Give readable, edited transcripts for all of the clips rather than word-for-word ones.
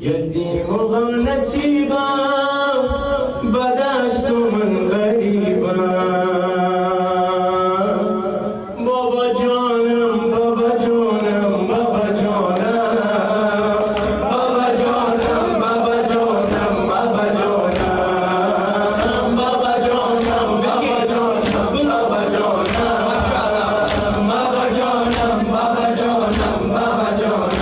यतीम गम नसीबा बर्दाश्त मन गरीबा बाबा जानम बाबा जानम बाबा जानम बाबा जानम बाबा जानम बाबा जानम बाबा जानम बाबा जानम बाबा जानम बाबा जानम बाबा जानम बाबा जानम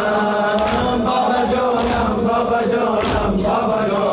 Baba Jonam, Baba Jonam, Baba Jonam.